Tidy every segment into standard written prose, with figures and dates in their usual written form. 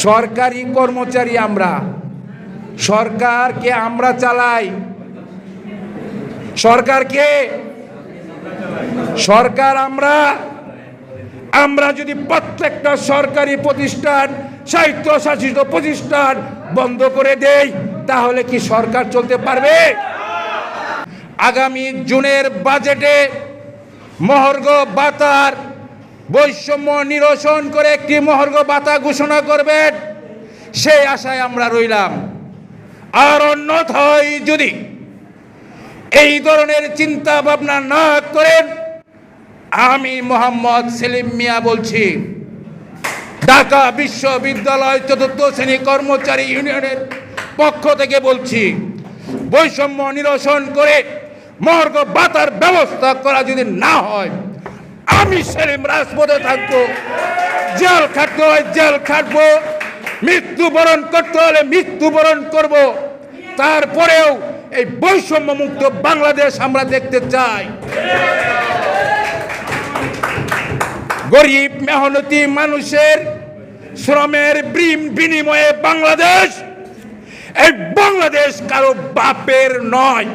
সরকারি কর্মচারী আমরা, সরকারকে আমরা চালাই। সরকার আমরা যদি প্রত্যেকটা সরকারি প্রতিষ্ঠান, স্বায়ত্তশাসিত প্রতিষ্ঠান বন্ধ করে দেই, তাহলে কি সরকার চলতে পারবে? আগামী জুনের বাজেটে মহার্ঘ ভাতার বৈষম্য নিরসন করে একটি মহার্ঘ ভাতা ঘোষণা করবেন, সেই আশায় আমরা রইলাম। আর অন্যথায় যদি এই ধরনের চিন্তা ভাবনা না করেন, আমি মোহাম্মদ সেলিম মিয়া বলছি, ঢাকা বিশ্ববিদ্যালয় চতুর্থ শ্রেণী কর্মচারী ইউনিয়নের পক্ষ থেকে বলছি, বৈষম্য নিরসন করে মহার্ঘ ভাতার ব্যবস্থা করা যদি না হয়, আমি সেলিম রাজপথে থাকবো। জেল খাটতে হয় জেল খাটবো, মৃত্যুবরণ করতে হলে মৃত্যুবরণ করব। তারপরেও এই বৈষম্য মুক্ত বাংলাদেশ আমরা দেখতে চাই। গরিব মেহনতি মানুষের শ্রমের বিনিময়ে বাংলাদেশ, এই বাংলাদেশ কারো বাপের নয়,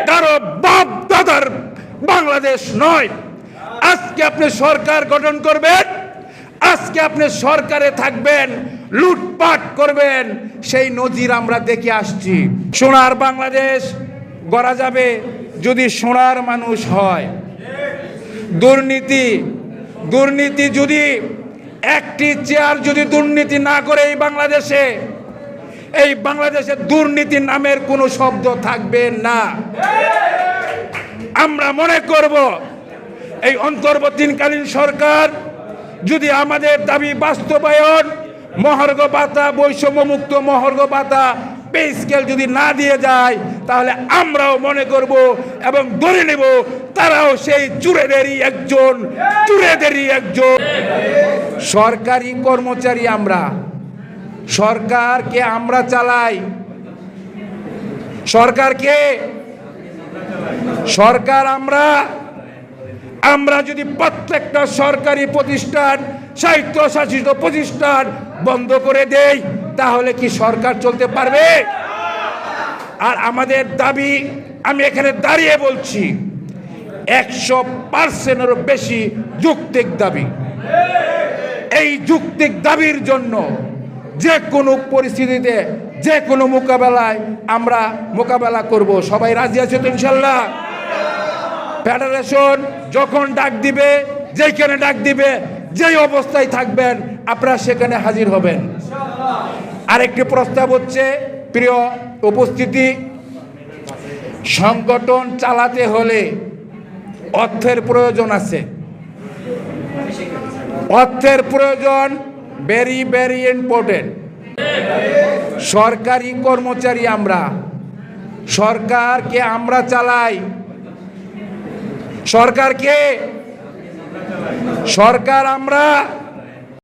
কারো বাপ দাদার বাংলাদেশ নয়। আজকে আপনি সরকার গঠন করবেন, আজকে আপনি সরকারে থাকবেন, লুটপাট করবেন, সেই নজির আমরা দেখে আসছি। সোনার বাংলাদেশ গড়া যাবে যদি সোনার মানুষ হয়। দুর্নীতি যদি একটি চেয়ার যদি দুর্নীতি না করে এই বাংলাদেশে দুর্নীতি নামের কোনো শব্দ থাকবে না। আমরা মনে করব এই অন্তর্বর্তীকালীন সরকার যদি আমাদের দাবি বাস্তবায়ন, মহার্ঘ ভাতা, বৈষম্যমুক্ত মহার্ঘ ভাতা, পে স্কেল যদি না দিয়ে যায়, তাহলে আমরাও মনে করব এবং ধরে নেব তারাও সেই চোরেদেরই একজন। সরকারি কর্মচারী আমরা, সরকারকে আমরা চালাই। সরকার আমরা, সরকার যদি প্রত্যেকটা সরকারি প্রতিষ্ঠান, স্বায়ত্তশাসিত প্রতিষ্ঠান বন্ধ করে দেই, তাহলে কি সরকার চলতে পারবে? আর আমাদের দাবি, আমি এখানে দাঁড়িয়ে বলছি, একশো% সেলিম রাজপথে থাকবো। জেল খাটতে হয় জেল খাটবো, মৃত্যুবরণ করতে হলে মৃত্যুবরণ করব। তারপরেও এই বৈষম্য মুক্ত বাংলাদেশ আমরা দেখতে চাই। আমরা যদি প্রত্যেকটা সরকারি প্রতিষ্ঠান, স্বায়ত্তশাসিত প্রতিষ্ঠান বন্ধ করে দেই, তাহলে কি সরকার চলতে পারবে? আর আমাদের দাবি, আমি এখানে দাঁড়িয়ে বলছি, 100%-এরও বেশি যৌক্তিক দাবি। এই যৌক্তিক দাবির জন্য যে কোনো পরিস্থিতিতে, যে কোনো মোকাবেলায় আমরা মোকাবেলা করব। সবাই রাজি আছে তো ইনশাল্লাহ? ফেডারেশন যখন ডাক দিবে, যেখানে ডাক দিবে, যেই অবস্থায় থাকবেন আপনারা সেখানে হাজির হবেন। আরেকটি প্রস্তাব হচ্ছে, প্রিয় উপস্থিতি, সংগঠন চালাতে হলে অর্থের প্রয়োজন আছে। অর্থের প্রয়োজন ভেরি ভেরি ইম্পর্টেন্ট। সরকারি কর্মচারী আমরা, সরকারকে আমরা চালাই। সরকার আমরা